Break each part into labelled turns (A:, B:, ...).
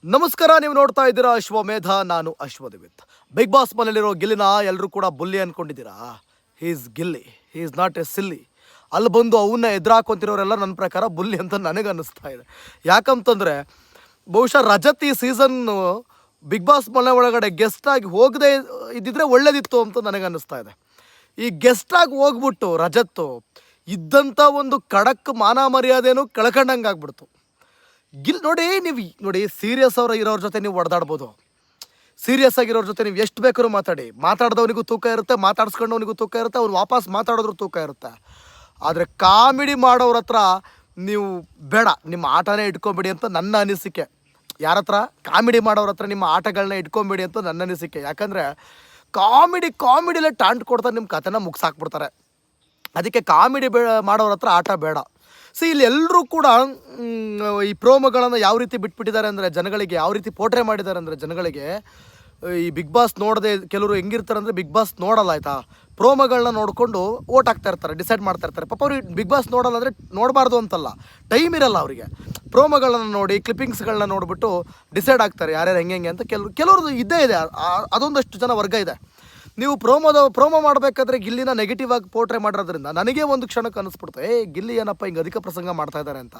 A: ನಮಸ್ಕಾರ, ನೀವು ನೋಡ್ತಾ ಇದ್ದೀರಾ ಅಶ್ವಮೇಧ. ನಾನು ಅಶ್ವದಿವಿತ್. ಬಿಗ್ ಬಾಸ್ ಮನೇಲಿರೋ ಗಿಲ್ಲಿನ ಎಲ್ಲರೂ ಕೂಡ ಬುಲ್ಲಿ ಅನ್ಕೊಂಡಿದ್ದೀರಾ? Is Gilli, is not a silly. ಅಲ್ಲಿ ಬಂದು ಅವನ್ನ ಎದುರಾಕೊಂತಿರೋರೆಲ್ಲ ನನ್ನ ಪ್ರಕಾರ ಬುಲ್ಲಿ ಅಂತ ನನಗೆ ಅನ್ನಿಸ್ತಾ ಇದೆ. ಯಾಕಂತಂದರೆ ಬಹುಶಃ ರಜತ್ ಈ ಸೀಸನ್ನು ಬಿಗ್ ಬಾಸ್ ಮನೆ ಒಳಗಡೆ ಗೆಸ್ಟಾಗಿ ಹೋಗದೆ ಇದ್ದಿದ್ರೆ ಒಳ್ಳೇದಿತ್ತು ಅಂತ ನನಗೆ ಅನ್ನಿಸ್ತಾ ಇದೆ. ಈ ಗೆಸ್ಟಾಗಿ ಹೋಗ್ಬಿಟ್ಟು ರಜತ್ತು ಇದ್ದಂಥ ಒಂದು ಖಡಕ್ ಮಾನ ಮರ್ಯಾದೆನೂ ಕಳ್ಕೊಂಡಂಗೆ ಆಗ್ಬಿಡ್ತು. ನೋಡಿ, ನೀವು ನೋಡಿ, ಸೀರಿಯಸ್ ಅವ್ರು ಇರೋರ ಜೊತೆ ನೀವು ಹೊಡೆದಾಡ್ಬೋದು. ಸೀರಿಯಸ್ ಆಗಿರೋರ ಜೊತೆ ನೀವು ಎಷ್ಟು ಬೇಕಾದ್ರೂ ಮಾತಾಡಿದವನಿಗೂ ತೂಕ ಇರುತ್ತೆ, ಮಾತಾಡ್ಸ್ಕೊಂಡವನಿಗೂ ತೂಕ ಇರುತ್ತೆ, ಅವ್ರು ವಾಪಸ್ ಮಾತಾಡೋದ್ರ ತೂಕ ಇರುತ್ತೆ. ಆದರೆ ಕಾಮಿಡಿ ಮಾಡೋರ ಹತ್ರ ನೀವು ಬೇಡ, ನಿಮ್ಮ ಆಟನೇ ಇಟ್ಕೊಂಬಿಡಿ ಅಂತ ನನ್ನ ಅನಿಸಿಕೆ. ಯಾರ ಹತ್ರ? ಕಾಮಿಡಿ ಮಾಡೋರ ಹತ್ರ ನಿಮ್ಮ ಆಟಗಳನ್ನ ಇಟ್ಕೊಂಬಿಡಿ ಅಂತ ನನ್ನ ಅನಿಸಿಕೆ. ಯಾಕಂದರೆ ಕಾಮಿಡಿಲೇ ಟಾಂಟ್ ಕೊಡ್ತಾರೆ, ನಿಮ್ಮ ಕಥೆನ ಮುಗಿಸಾಕ್ಬಿಡ್ತಾರೆ. ಅದಕ್ಕೆ ಕಾಮಿಡಿ ಮಾಡೋರ ಹತ್ರ ಆಟ ಬೇಡ. ಇಲ್ಲಿ ಎಲ್ಲರೂ ಕೂಡ ಈ ಪ್ರೋಮೋಗಳನ್ನು ಯಾವ ರೀತಿ ಬಿಟ್ಬಿಟ್ಟಿದ್ದಾರೆ ಅಂದರೆ ಜನಗಳಿಗೆ, ಯಾವ ರೀತಿ ಪೋಟ್ರೆ ಮಾಡಿದ್ದಾರೆ ಅಂದರೆ ಜನಗಳಿಗೆ, ಈ ಬಿಗ್ ಬಾಸ್ ನೋಡದೆ ಕೆಲವರು ಹೆಂಗಿರ್ತಾರೆ ಅಂದರೆ ಬಿಗ್ ಬಾಸ್ ನೋಡಲ್ಲ, ಆಯಿತಾ, ಪ್ರೋಮೋಗಳನ್ನ ನೋಡಿಕೊಂಡು ಓಟ್ ಹಾಕ್ತಾ ಇರ್ತಾರೆ, ಡಿಸೈಡ್ ಮಾಡ್ತಾ ಇರ್ತಾರೆ. ಪಾಪ ಅವ್ರಿಗೆ ಬಿಗ್ ಬಾಸ್ ನೋಡಲ್ಲ ಅಂದರೆ ನೋಡಬಾರ್ದು ಅಂತಲ್ಲ, ಟೈಮ್ ಇರಲ್ಲ ಅವರಿಗೆ. ಪ್ರೋಮೋಗಳನ್ನ ನೋಡಿ, ಕ್ಲಿಪ್ಪಿಂಗ್ಸ್ಗಳನ್ನ ನೋಡಿಬಿಟ್ಟು ಡಿಸೈಡ್ ಆಗ್ತಾರೆ ಯಾರ್ಯಾರು ಹೆಂಗೆ ಅಂತ. ಕೆಲವ್ರದ್ದು ಇದ್ದೇ ಇದೆ, ಅದೊಂದಷ್ಟು ಜನ ವರ್ಗ ಇದೆ. ನೀವು ಪ್ರೋಮೋ ಮಾಡಬೇಕಾದ್ರೆ ಗಿಲ್ಲಿನ ನೆಗೆಟಿವ್ ಆಗಿ ಪೋಟ್ರೆ ಮಾಡಿರೋದ್ರಿಂದ ನನಗೆ ಒಂದು ಕ್ಷಣಕ್ಕೆ ಅನ್ನಿಸ್ಬಿಡ್ತು, ಗಿಲ್ಲಿ ಏನಪ್ಪ ಹಿಂಗೆ ಅಧಿಕ ಪ್ರಸಂಗ ಮಾಡ್ತಾ ಇದ್ದಾರೆ ಅಂತ.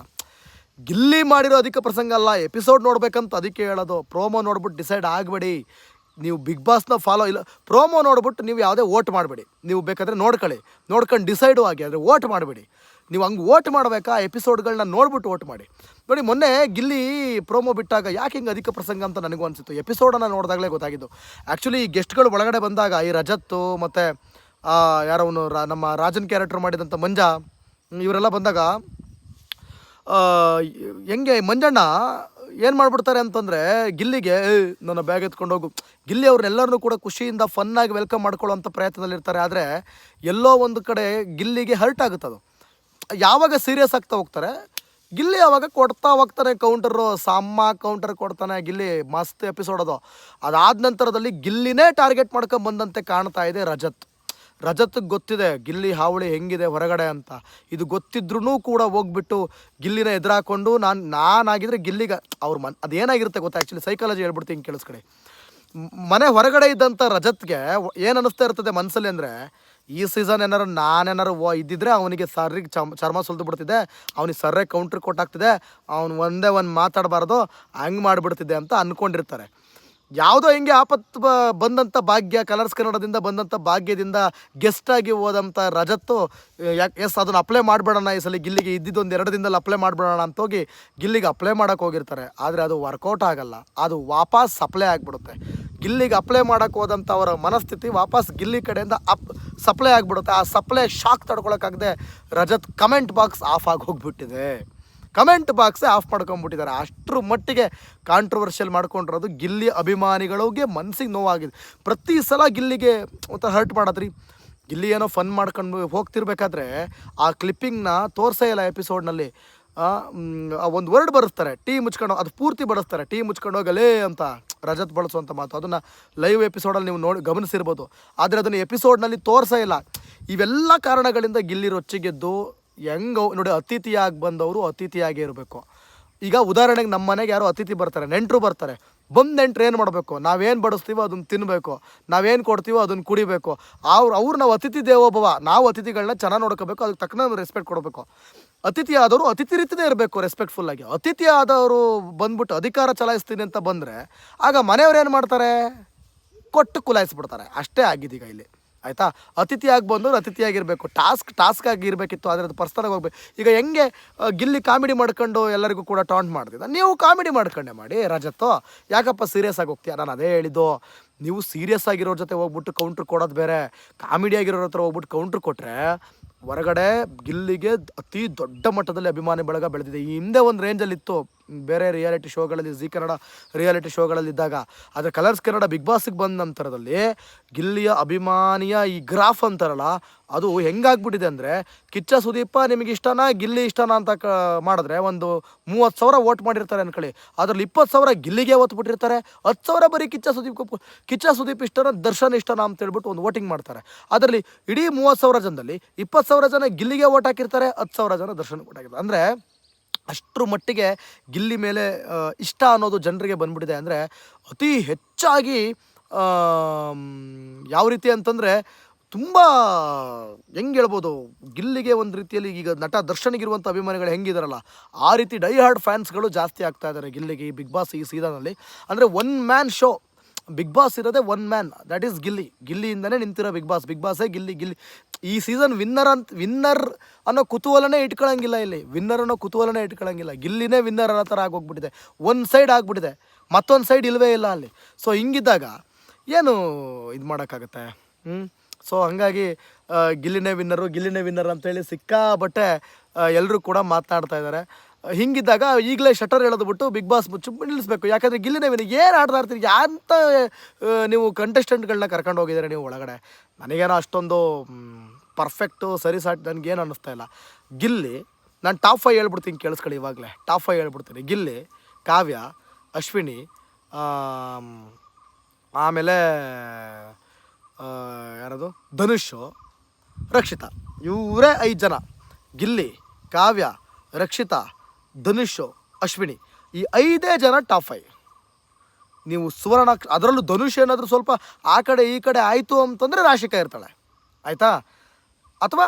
A: ಗಿಲ್ಲಿ ಮಾಡಿರೋ ಅಧಿಕ ಪ್ರಸಂಗ ಅಲ್ಲ, ಎಪಿಸೋಡ್ ನೋಡ್ಬೇಕಂತ ಅದಕ್ಕೆ ಹೇಳೋದು. ಪ್ರೋಮೋ ನೋಡ್ಬಿಟ್ಟು ಡಿಸೈಡ್ ಆಗಬೇಡಿ. ನೀವು ಬಿಗ್ ಬಾಸ್ನ ಫಾಲೋ ಇಲ್ಲ, ಪ್ರೋಮೋ ನೋಡ್ಬಿಟ್ಟು ನೀವು ಯಾವುದೇ ಓಟ್ ಮಾಡಬೇಡಿ. ನೀವು ಬೇಕಾದರೆ ನೋಡ್ಕೊಂಡು ಡಿಸೈಡು ಆಗಿ, ಆದರೆ ಓಟ್ ಮಾಡಬೇಡಿ. ನೀವು ಹಂಗೆ ಓಟ್ ಮಾಡಬೇಕಾ, ಎಪಿಸೋಡ್ಗಳನ್ನ ನೋಡ್ಬಿಟ್ಟು ಓಟ್ ಮಾಡಿ. ನೋಡಿ, ಮೊನ್ನೆ ಗಿಲ್ಲಿ ಪ್ರೋಮೋ ಬಿಟ್ಟಾಗ ಯಾಕೆ ಹಿಂಗೆ ಅಧಿಕ ಪ್ರಸಂಗ ಅಂತ ನನಗೂ ಅನಿಸಿತ್ತು. ಎಪಿಸೋಡನ್ನು ನೋಡಿದಾಗಲೇ ಗೊತ್ತಾಗಿದ್ದು. ಆ್ಯಕ್ಚುಲಿ ಈ ಗೆಸ್ಟ್ಗಳು ಒಳಗಡೆ ಬಂದಾಗ ಈ ರಜತ್ತು ಮತ್ತು ಯಾರವನು ನಮ್ಮ ರಾಜನ್ ಕ್ಯಾರೆಕ್ಟರ್ ಮಾಡಿದಂಥ ಮಂಜಾ, ಇವರೆಲ್ಲ ಬಂದಾಗ ಹೆಂಗೆ ಮಂಜಣ್ಣ ಏನು ಮಾಡಿಬಿಡ್ತಾರೆ ಅಂತಂದರೆ ಗಿಲ್ಲಿಗೆ ನನ್ನ ಬ್ಯಾಗ್ ಎತ್ಕೊಂಡು ಹೋಗು. ಗಿಲ್ಲಿ ಅವ್ರನ್ನೆಲ್ಲರನ್ನೂ ಕೂಡ ಖುಷಿಯಿಂದ ಫನ್ನಾಗಿ ವೆಲ್ಕಮ್ ಮಾಡ್ಕೊಳ್ಳೋವಂಥ ಪ್ರಯತ್ನದಲ್ಲಿರ್ತಾರೆ. ಆದರೆ ಎಲ್ಲೋ ಒಂದು ಕಡೆ ಗಿಲ್ಲಿಗೆ ಹರ್ಟ್ ಆಗುತ್ತದು. ಯಾವಾಗ ಸೀರಿಯಸ್ ಆಗ್ತಾ ಹೋಗ್ತಾರೆ, ಗಿಲ್ಲಿ ಅವಾಗ ಕೊಡ್ತಾ ಹೋಗ್ತಾನೆ ಕೌಂಟರು, ಕೌಂಟರ್ ಕೊಡ್ತಾನೆ. ಗಿಲ್ಲಿ ಮಸ್ತ್ ಎಪಿಸೋಡ್ ಅದು. ಅದಾದ ನಂತರದಲ್ಲಿ ಗಿಲ್ಲಿನೇ ಟಾರ್ಗೆಟ್ ಮಾಡ್ಕೊಂಬಂದಂತೆ ಕಾಣ್ತಾ ಇದೆ ರಜತ್ಗೆ ಗೊತ್ತಿದೆ ಗಿಲ್ಲಿ ಹಾವಳಿ ಹೆಂಗಿದೆ ಹೊರಗಡೆ ಅಂತ. ಇದು ಗೊತ್ತಿದ್ರೂ ಕೂಡ ಹೋಗ್ಬಿಟ್ಟು ಗಿಲ್ಲಿನ ಎದುರಾಕೊಂಡು ನಾನಾಗಿದ್ರೆ ಗಿಲ್ಲಿಗೆ ಅದೇನಾಗಿರುತ್ತೆ ಗೊತ್ತಾ, ಆ್ಯಕ್ಚುಲಿ ಸೈಕಾಲಜಿ ಹೇಳ್ಬಿಡ್ತೀನಿ ಕೇಳಿಸ್ಕಡೆ. ಮನೆ ಹೊರಗಡೆ ಇದ್ದಂಥ ರಜತ್ಗೆ ಏನು ಅನ್ನಿಸ್ತಾ ಇರ್ತದೆ ಮನಸ್ಸಲ್ಲಿ ಅಂದರೆ, ಈ ಸೀಸನ್ ನಾನೇನಾರು ಇದ್ದಿದ್ರೆ ಅವನಿಗೆ ಸರ್ರಿಗೆ ಚರ್ಮ ಸುಲಿದು ಬಿಡ್ತಿದ್ದೆ, ಅವನಿಗೆ ಸರ್ರೇ ಕೌಂಟ್ರ್ ಕೊಟ್ಟಾಗ್ತಿದೆ, ಅವನು ಒಂದೇ ಮಾತಾಡಬಾರ್ದು, ಹಂಗೆ ಮಾಡಿಬಿಡ್ತಿದ್ದೆ ಅಂತ ಅಂದ್ಕೊಂಡಿರ್ತಾರೆ. ಯಾವುದೋ ಹಿಂಗೆ ಆಪತ್ತು ಬಂದಂಥ ಭಾಗ್ಯ, ಕಲರ್ಸ್ ಕನ್ನಡದಿಂದ ಬಂದಂಥ ಭಾಗ್ಯದಿಂದ ಗೆಸ್ಟಾಗಿ ಹೋದಂಥ ರಜತ್ತು ಅದನ್ನು ಅಪ್ಲೈ ಮಾಡಿಬಿಡೋಣ ಈ ಸಲ, ಗಿಲ್ಲಿಗೆ ಇದ್ದಿದ್ದೊಂದು 2 ದಿನದಲ್ಲಿ ಅಪ್ಲೈ ಮಾಡಿಬಿಡೋಣ ಅಂತ ಹೋಗಿ ಗಿಲ್ಲಿಗೆ ಅಪ್ಲೈ ಮಾಡೋಕ್ಕೆ ಹೋಗಿರ್ತಾರೆ. ಆದರೆ ಅದು ವರ್ಕೌಟ್ ಆಗಲ್ಲ, ಅದು ವಾಪಸ್ ಸಪ್ಲೈ ಆಗಿಬಿಡುತ್ತೆ. ಗಿಲ್ಲಿಗೆ ಅಪ್ಲೈ ಮಾಡೋಕ್ಕೆ ಹೋದಂಥ ಅವರ ಮನಸ್ಥಿತಿ ವಾಪಸ್ ಗಿಲ್ಲಿ ಕಡೆಯಿಂದ ಸಪ್ಲೈ ಆಗಿಬಿಡುತ್ತೆ. ಆ ಸಪ್ಲೈ ಶಾಕ್ ತಡ್ಕೊಳಕ್ಕಾಗದೆ ರಜತ್ ಕಮೆಂಟ್ ಬಾಕ್ಸ್ ಆಫ್ ಆಗಿ ಹೋಗ್ಬಿಟ್ಟಿದೆ. ಕಮೆಂಟ್ ಬಾಕ್ಸೇ ಆಫ್ ಮಾಡ್ಕೊಂಡ್ಬಿಟ್ಟಿದ್ದಾರೆ. ಅಷ್ಟರ ಮಟ್ಟಿಗೆ ಕಾಂಟ್ರವರ್ಷಿಯಲ್ ಮಾಡ್ಕೊಂಡಿರೋದು ಗಿಲ್ಲಿ ಅಭಿಮಾನಿಗಳಿಗೆ ಮನಸ್ಸಿಗೆ ನೋವಾಗಿದೆ. ಪ್ರತಿ ಸಲ ಗಿಲ್ಲಿಗೆ ಒಂಥರ ಹರ್ಟ್ ಮಾಡತ್ರಿ. ಗಿಲ್ಲಿ ಏನೋ ಫನ್ ಮಾಡ್ಕೊಂಡು ಹೋಗ್ತಿರ್ಬೇಕಾದ್ರೆ ಆ ಕ್ಲಿಪ್ಪಿಂಗ್ನ ತೋರಿಸೇ ಇಲ್ಲ ಎಪಿಸೋಡ್ನಲ್ಲಿ. ಒಂದು ವರ್ಡ್ ಬರೆಸ್ತಾರೆ, ಟೀ ಮುಚ್ಕೊಂಡು, ಅದು ಪೂರ್ತಿ ಬರೆಸ್ತಾರೆ, ಟೀ ಮುಚ್ಕೊಂಡು ಹೋಗಲೇ ಅಂತ ರಜತ್ ಬಳಸುವಂಥ ಮಾತು. ಅದನ್ನು ಲೈವ್ ಎಪಿಸೋಡಲ್ಲಿ ನೀವು ಗಮನಿಸಿರ್ಬೋದು. ಆದರೆ ಅದನ್ನು ಎಪಿಸೋಡ್ನಲ್ಲಿ ತೋರಿಸೇ ಇಲ್ಲ. ಇವೆಲ್ಲ ಕಾರಣಗಳಿಂದ ಗಿಲ್ಲಿ ರೊಚ್ಚಿಗೆದ್ದು ಹೆಂಗೆ ನೋಡಿ, ಅತಿಥಿಯಾಗಿ ಬಂದವರು ಅತಿಥಿಯಾಗೇ ಇರಬೇಕು. ಈಗ ಉದಾಹರಣೆಗೆ ನಮ್ಮ ಮನೆಗೆ ಯಾರೋ ಅತಿಥಿ ಬರ್ತಾರೆ, ನೆಂಟರು ಬರ್ತಾರೆ. ನೆಂಟ್ರು ಏನು ಮಾಡಬೇಕು, ನಾವೇನು ಬಡಿಸ್ತೀವೋ ಅದನ್ನು ತಿನ್ನಬೇಕು, ನಾವೇನು ಕೊಡ್ತೀವೋ ಅದನ್ನು ಕುಡಿಬೇಕು. ಅವ್ರು ನಾವು ಅತಿಥಿ ದೇವೋಭವ, ನಾವು ಅತಿಥಿಗಳನ್ನ ಚೆನ್ನಾಗಿ ನೋಡ್ಕೋಬೇಕು, ಅದಕ್ಕೆ ತಕ್ಕನ ರೆಸ್ಪೆಕ್ಟ್ ಕೊಡಬೇಕು. ಅತಿಥಿ ಆದವರು ಅತಿಥಿ ರೀತಿಯೇ ಇರಬೇಕು, ರೆಸ್ಪೆಕ್ಟ್ಫುಲ್ಲಾಗಿ. ಅತಿಥಿ ಆದವರು ಬಂದ್ಬಿಟ್ಟು ಅಧಿಕಾರ ಚಲಾಯಿಸ್ತೀನಿ ಅಂತ ಬಂದರೆ ಆಗ ಮನೆಯವ್ರು ಏನು ಮಾಡ್ತಾರೆ, ಕೊಟ್ಟು ಕುಲಾಯಿಸ್ಬಿಡ್ತಾರೆ. ಅಷ್ಟೇ ಆಗಿದ್ದೀಗ ಇಲ್ಲಿ, ಆಯಿತಾ. ಅತಿಥಿಯಾಗಿ ಬಂದವರು ಅತಿಥಿಯಾಗಿರಬೇಕು, ಟಾಸ್ಕ್ ಆಗಿರಬೇಕಿತ್ತು. ಆದರೆ ಅದು ಪರ್ಸನಲ್ ಹೋಗ್ಬೇಕು. ಈಗ ಹೆಂಗೆ ಗಿಲ್ಲಿ ಕಾಮಿಡಿ ಮಾಡ್ಕೊಂಡು ಎಲ್ಲರಿಗೂ ಕೂಡ ಟಾಂಟ್ ಮಾಡ್ತಿದ್ದ, ನೀವು ಕಾಮಿಡಿ ಮಾಡ್ಕೊಂಡೆ ಮಾಡಿ. ರಜತ್ತು ಯಾಕಪ್ಪ ಸೀರಿಯಸ್ ಆಗಿ ಹೋಗ್ತೀಯ? ನಾನು ಅದೇ ಹೇಳಿದ್ದು, ನೀವು ಸೀರಿಯಸ್ ಆಗಿರೋರ ಜೊತೆ ಹೋಗ್ಬಿಟ್ಟು ಕೌಂಟ್ರ್ ಕೊಡೋದು ಬೇರೆ, ಕಾಮಿಡಿ ಆಗಿರೋರ ಹತ್ರ ಹೋಗ್ಬಿಟ್ಟು ಕೌಂಟ್ರ್ ಕೊಟ್ಟರೆ ಹೊರಗಡೆ ಗಿಲ್ಲಿಗೆ ಅತಿ ದೊಡ್ಡ ಮಟ್ಟದಲ್ಲಿ ಅಭಿಮಾನಿ ಬಳಗ ಬೆಳೆದಿದೆ. ಈ ಹಿಂದೆ ಒಂದು ರೇಂಜಲ್ಲಿತ್ತು ಬೇರೆ ರಿಯಾಲಿಟಿ ಶೋಗಳಲ್ಲಿ, ಜಿ ಕನ್ನಡ ರಿಯಾಲಿಟಿ ಶೋಗಳಲ್ಲಿದ್ದಾಗ. ಆದರೆ ಕಲರ್ಸ್ ಕನ್ನಡ ಬಿಗ್ ಬಾಸಿಗೆ ಬಂದ ನಂತರದಲ್ಲಿ ಗಿಲ್ಲಿಯ ಅಭಿಮಾನಿಯ ಈ ಗ್ರಾಫ್ ಅಂತಾರಲ್ಲ, ಅದು ಹೆಂಗಾಗ್ಬಿಟ್ಟಿದೆ ಅಂದರೆ, ಕಿಚ್ಚ ಸುದೀಪ ನಿಮಗೆ ಇಷ್ಟನಾ ಗಿಲ್ಲಿ ಇಷ್ಟನಾ ಅಂತ ಮಾಡಿದ್ರೆ ಒಂದು 30,000 ವೋಟ್ ಮಾಡಿರ್ತಾರೆ ಅಂದ್ಕೊಳ್ಳಿ. ಅದರಲ್ಲಿ 20,000 ಗಿಲ್ಲಿಗೆ ಒತ್ಬಿಟ್ಟಿರ್ತಾರೆ, 10,000 ಬರೀ ಕಿಚ್ಚ ಸುದೀಪ್ ಇಷ್ಟನಾ ದರ್ಶನ್ ಇಷ್ಟನಾ ಅಂತ ಹೇಳ್ಬಿಟ್ಟು ಒಂದು ವೋಟಿಂಗ್ ಮಾಡ್ತಾರೆ. ಅದರಲ್ಲಿ ಇಡೀ 30,000 ಜನದಲ್ಲಿ 20,000 ಜನ ಗಿಲ್ಲಿಗೆ ವೋಟ್ ಹಾಕಿರ್ತಾರೆ, 10,000 ಜನ ದರ್ಶನ್ ವೋಟ್ ಹಾಕಿರ್ತಾರೆ. ಅಂದರೆ ಅಷ್ಟರ ಮಟ್ಟಿಗೆ ಗಿಲ್ಲಿ ಮೇಲೆ ಇಷ್ಟ ಅನ್ನೋದು ಜನರಿಗೆ ಬಂದ್ಬಿಟ್ಟಿದೆ. ಅಂದರೆ ಅತಿ ಹೆಚ್ಚಾಗಿ ಯಾವ ರೀತಿ ಅಂತಂದರೆ ತುಂಬ ಹೆಂಗೆ ಹೇಳ್ಬೋದು, ಗಿಲ್ಲಿಗೆ ಒಂದು ರೀತಿಯಲ್ಲಿ ಈಗ ನಟ ದರ್ಶನ್ಗಿರುವಂಥ ಅಭಿಮಾನಿಗಳು ಹೆಂಗಿದಾರಲ್ಲ ಆ ರೀತಿ ಡೈ ಹಾರ್ಡ್ ಫ್ಯಾನ್ಸ್ಗಳು ಜಾಸ್ತಿ ಆಗ್ತಾ ಇದ್ದಾರೆ ಗಿಲ್ಲಿಗೆ ಈ ಬಿಗ್ ಬಾಸ್ ಈ ಸೀಸನಲ್ಲಿ. ಅಂದರೆ one man show Bigg Boss ಇರೋದೇ one man, that is Gilli. ಗಿಲ್ಲಿಯಿಂದನೇ ನಿಂತಿರೋ ಬಿಗ್ ಬಾಸೇ ಗಿಲ್ಲಿ. ಈ ಸೀಸನ್ ವಿನ್ನರ್ ಅನ್ನೋ ಕುತೂಹಲನೇ ಇಟ್ಕೊಳ್ಳೋಂಗಿಲ್ಲ ಇಲ್ಲಿ, ವಿನ್ನರ್ ಅನ್ನೋ ಕುತೂಹಲನೇ ಇಟ್ಕೊಳ್ಳೋಂಗಿಲ್ಲ. ಗಿಲ್ಲಿನೇ ವಿನ್ನರ್ ಅನ್ನೋ ಥರ ಆಗೋಗ್ಬಿಟ್ಟಿದೆ, ಒಂದು ಸೈಡ್ ಆಗಿಬಿಟ್ಟಿದೆ, ಮತ್ತೊಂದು ಸೈಡ್ ಇಲ್ಲವೇ ಇಲ್ಲ ಅಲ್ಲಿ. ಸೊ ಹಿಂಗಿದ್ದಾಗ ಏನು ಇದು ಮಾಡೋಕ್ಕಾಗತ್ತೆ? ಸೊ ಹಂಗಾಗಿ ಗಿಲ್ಲಿನೇ ವಿನ್ನರ್ ಅಂತೇಳಿ ಸಿಕ್ಕಾಬಟ್ಟೆ ಎಲ್ಲರೂ ಕೂಡ ಮಾತನಾಡ್ತಾ ಇದ್ದಾರೆ. ಹಿಂಗಿದ್ದಾಗ ಈಗಲೇ ಶಟರ್ ಹೇಳೋದು ಬಿಟ್ಟು ಬಿಗ್ ಬಾಸ್ ನಿಲ್ಲಿಸ್ಬೇಕು. ಯಾಕಂದರೆ ಗಿಲ್ಲಿನೇ ವಿನ್ನರ್. ಏನು ಆಡ್ತಾ ಇರ್ತೀರಿ ಅಂತ ನೀವು ಕಂಟೆಸ್ಟೆಂಟ್ಗಳನ್ನ ಕರ್ಕೊಂಡು ಹೋಗಿದ್ದೀರಾ ನೀವು ಒಳಗಡೆ. ನನಗೇನೋ ಅಷ್ಟೊಂದು ಪರ್ಫೆಕ್ಟು ಸರಿ ಸಾಟ್ ನನಗೇನು ಅನ್ನಿಸ್ತಾ ಇಲ್ಲ. ಗಿಲ್ಲಿ, ನಾನು ಟಾಪ್ 5 ಹೇಳ್ಬಿಡ್ತೀನಿ, ಕೇಳಿಸ್ಕೊಳ್ಳಿ ಇವಾಗಲೇ. ಟಾಪ್ 5 ಹೇಳ್ಬಿಡ್ತೀನಿ. ಗಿಲ್ಲಿ, ಕಾವ್ಯ, ಅಶ್ವಿನಿ, ಆಮೇಲೆ ಯಾರದು ಧನುಷು, ರಕ್ಷಿತಾ. ಇವರೇ 5 ಜನ. ಗಿಲ್ಲಿ, ಕಾವ್ಯ, ರಕ್ಷಿತಾ, ಧನುಷು, ಅಶ್ವಿನಿ, ಈ 5 ಜನ ಟಾಪ್ 5. ನೀವು ಸುವರ್ಣ, ಅದರಲ್ಲೂ ಧನುಷ್ ಏನಾದರೂ ಸ್ವಲ್ಪ ಆ ಕಡೆ ಈ ಕಡೆ ಆಯಿತು ಅಂತಂದರೆ ರಾಶಿಕಾ ಇರ್ತಾಳೆ, ಆಯಿತಾ? ಅಥವಾ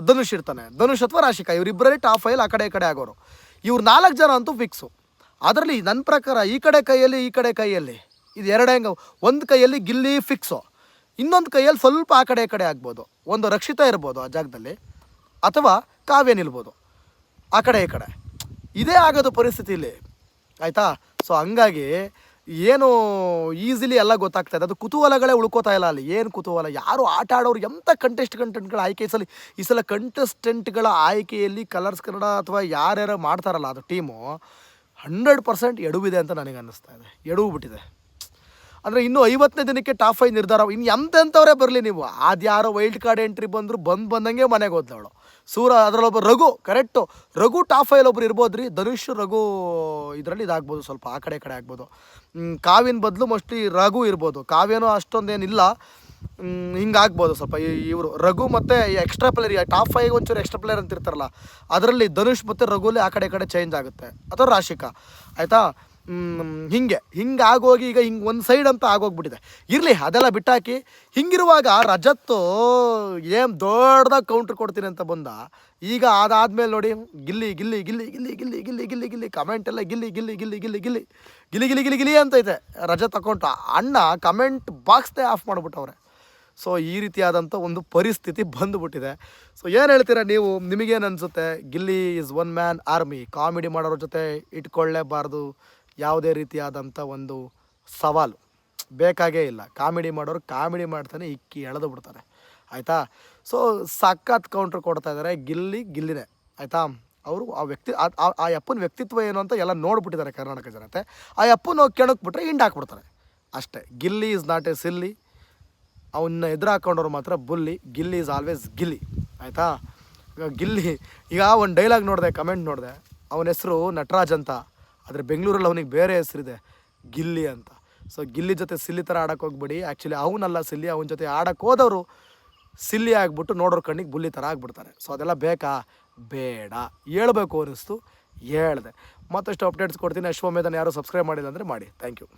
A: ಧನುಷ್ ಇರ್ತಾನೆ, ಧನುಷ್ ಅಥವಾ ರಾಶಿಕಾ, ಇವರಿಬ್ಬರಲ್ಲಿ ಟಾಪ್ 5 ಆ ಕಡೆ ಆಗೋರು. ಇವ್ರು 4 ಜನ ಅಂತೂ ಫಿಕ್ಸು. ಅದರಲ್ಲಿ ನನ್ನ ಪ್ರಕಾರ ಈ ಕಡೆ ಕೈಯಲ್ಲಿ ಇದು ಎರಡು ಹೆಂಗೆ, ಒಂದು ಕೈಯಲ್ಲಿ ಗಿಲ್ಲಿ ಫಿಕ್ಸು, ಇನ್ನೊಂದು ಕೈಯಲ್ಲಿ ಸ್ವಲ್ಪ ಆ ಕಡೆ ಆಗ್ಬೋದು. ಒಂದು ರಕ್ಷಿತಾ ಇರ್ಬೋದು ಆ ಜಾಗದಲ್ಲಿ, ಅಥವಾ ಕಾವ್ಯ ನಿಲ್ಬೋದು ಆ ಕಡೆ ಇದೇ ಆಗೋದು ಪರಿಸ್ಥಿತಿ ಇಲ್ಲಿ, ಆಯಿತಾ? ಸೊ ಹಂಗಾಗಿ ಏನು ಈಸಿಲಿ ಎಲ್ಲ ಗೊತ್ತಾಗ್ತಾ ಇದೆ. ಅದು ಕುತೂಹಲಗಳೇ ಉಳ್ಕೋತಾ ಇಲ್ಲ ಅಲ್ಲಿ. ಏನು ಕುತೂಹಲ, ಯಾರು ಆಟ ಆಡೋರು, ಎಂಥ ಕಂಟೆಸ್ಟೆಂಟ್ಗಳ ಆಯ್ಕೆ ಈ ಸಲ ಕಂಟೆಸ್ಟೆಂಟ್ಗಳ ಆಯ್ಕೆಯಲ್ಲಿ ಕಲರ್ಸ್ ಕನ್ನಡ ಅಥವಾ ಯಾರ್ಯಾರು ಮಾಡ್ತಾರಲ್ಲ ಅದು ಟೀಮು 100% ಎಡವಿದೆ ಅಂತ ನನಗೆ ಅನ್ನಿಸ್ತಾ ಇದೆ. ಎಡವು ಬಿಟ್ಟಿದೆ. ಅಂದರೆ ಇನ್ನೂ 50ನೇ ದಿನಕ್ಕೆ ಟಾಪ್ 5 ನಿರ್ಧಾರ. ಇನ್ನು ಎಂತೆಂಥವರೇ ಬರಲಿ, ನೀವು ಯಾರೋ ವೈಲ್ಡ್ ಕಾರ್ಡ್ ಎಂಟ್ರಿ ಬಂದರೂ ಬಂದಂಗೆ ಮನೆಗೆ ಹೋದವಳು ಅದರಲ್ಲೊಬ್ಬ ರಘು, ಕರೆಕ್ಟು, ರಘು ಟಾಪ್ 5 ಒಬ್ರು ಇರ್ಬೋದು ರೀ. ಧನುಷ್, ರಘು ಇದರಲ್ಲಿ ಇದಾಗ್ಬೋದು, ಸ್ವಲ್ಪ ಆ ಕಡೆ ಆಗ್ಬೋದು. ಕಾವ್ಯನ ಬದಲು ಮೋಸ್ಟ್ಲಿ ರಘು ಇರ್ಬೋದು. ಕಾವ್ಯನೂ ಅಷ್ಟೊಂದೇನಿಲ್ಲ, ಹಿಂಗಾಗ್ಬೋದು ಸ್ವಲ್ಪ. ಇವರು ರಘು ಮತ್ತು ಎಕ್ಸ್ಟ್ರಾ ಪ್ಲೇಯರ್, ಟಾಪ್ 5 ಒಂಚೂರು ಎಕ್ಸ್ಟ್ರಾ ಪ್ಲೇಯರ್ ಅಂತ ಇರ್ತಾರಲ್ಲ, ಅದರಲ್ಲಿ ಧನುಷ್ ಮತ್ತು ರಘುಲಿ ಆ ಕಡೆ ಚೇಂಜ್ ಆಗುತ್ತೆ, ಅಥವಾ ರಾಶಿಕಾ, ಆಯಿತಾ? ಹಿಂಗಾಗೋಗಿ ಈಗ ಒಂದು ಸೈಡ್ ಅಂತ ಆಗೋಗ್ಬಿಟ್ಟಿದೆ. ಇರಲಿ, ಅದೆಲ್ಲ ಬಿಟ್ಟಾಕಿ. ಹಿಂಗಿರುವಾಗ ರಜತ್ತು ಏನು ದೊಡ್ಡದಾಗಿ ಕೌಂಟ್ರ್ ಕೊಡ್ತೀನಿ ಅಂತ ಬಂದ. ಈಗ ಅದಾದಮೇಲೆ ನೋಡಿ ಗಿಲ್ಲಿ ಕಮೆಂಟ್ ಎಲ್ಲ ಗಿಲ್ಲಿ ಅಂತೈತೆ. ರಜತ್ ಅಕೌಂಟ್ ಅಣ್ಣ ಕಮೆಂಟ್ ಬಾಕ್ಸ್ನೇ ಆಫ್ ಮಾಡಿಬಿಟ್ಟವ್ರೆ. ಸೊ ಈ ರೀತಿಯಾದಂಥ ಒಂದು ಪರಿಸ್ಥಿತಿ ಬಂದುಬಿಟ್ಟಿದೆ. ಸೊ ಏನು ಹೇಳ್ತೀರಾ ನೀವು? ನಿಮಗೇನು ಅನಿಸುತ್ತೆ? Gilli is one man army. Comedy ಮಾಡೋರ ಜೊತೆ ಇಟ್ಕೊಳ್ಳೇಬಾರ್ದು, ಯಾವುದೇ ರೀತಿಯಾದಂಥ ಒಂದು ಸವಾಲು ಬೇಕಾಗೇ ಇಲ್ಲ. ಕಾಮಿಡಿ ಮಾಡೋರು ಕಾಮಿಡಿ ಮಾಡ್ತಾನೆ ಇಕ್ಕಿ ಎಳೆದು ಬಿಡ್ತಾರೆ, ಆಯಿತಾ? ಸೊ ಸಖತ್ ಕೌಂಟ್ರ್ ಕೊಡ್ತಾ ಇದ್ದಾರೆ. ಗಿಲ್ಲಿನೇ, ಆಯಿತಾ? ಅವರು ಆ ಅಪ್ಪನ ವ್ಯಕ್ತಿತ್ವ ಏನು ಅಂತ ಎಲ್ಲ ನೋಡ್ಬಿಟ್ಟಿದ್ದಾರೆ ಕರ್ನಾಟಕ ಜನತೆ. ಆ ಅಪ್ಪನ ಕೆಣಕ್ಬಿಟ್ರೆ ಹಾಕ್ಬಿಡ್ತಾರೆ ಅಷ್ಟೇ. ಗಿಲ್ಲಿ ಈಸ್ ನಾಟ್ ಎ ಸಿಲ್ಲಿ. ಅವನ್ನ ಎದುರು ಹಾಕೊಂಡವ್ರು ಮಾತ್ರ ಬುಲ್ಲಿ. ಗಿಲ್ಲಿ ಈಸ್ ಆಲ್ವೇಸ್ ಗಿಲ್ಲಿ, ಆಯಿತಾ? ಗಿಲ್ಲಿ ಈಗ ಒಂದು ಡೈಲಾಗ್ ನೋಡಿದೆ, ಕಮೆಂಟ್ ನೋಡಿದೆ, ಅವನ ಹೆಸರು ನಟರಾಜ್ ಅಂತ, ಆದರೆ ಬೆಂಗಳೂರಲ್ಲಿ ಅವನಿಗೆ ಬೇರೆ ಹೆಸರಿದೆ, ಗಿಲ್ಲಿ ಅಂತ. ಸೊ ಗಿಲ್ಲಿ ಜೊತೆ ಸಿಲ್ಲಿ ಥರ ಆಡೋಕ್ಕೆ ಹೋಗ್ಬಿಡಿ. ಆ್ಯಕ್ಚುಲಿ ಅವನಲ್ಲ ಸಿಲ್ಲಿ, ಅವನ ಜೊತೆ ಆಡೋಕ್ಕೆ ಹೋದವರು ಸಿಲ್ಲಿ ಆಗಿಬಿಟ್ಟು ನೋಡೋರ ಕಣ್ಣಿಗೆ ಬುಲ್ಲಿ ಥರ ಆಗಿಬಿಡ್ತಾರೆ. ಸೊ ಅದೆಲ್ಲ ಬೇಕಾ? ಬೇಡ. ಹೇಳ್ಬೇಕು ಅನ್ನಿಸ್ತು, ಹೇಳ್ದೆ. ಮತ್ತಷ್ಟು ಅಪ್ಡೇಟ್ಸ್ ಕೊಡ್ತೀನಿ. ಅಶ್ವಮೇಧನ ಯಾರು ಸಬ್ಸ್ಕ್ರೈಬ್ ಮಾಡಿಲ್ಲ ಅಂದರೆ ಮಾಡಿ. Thank you.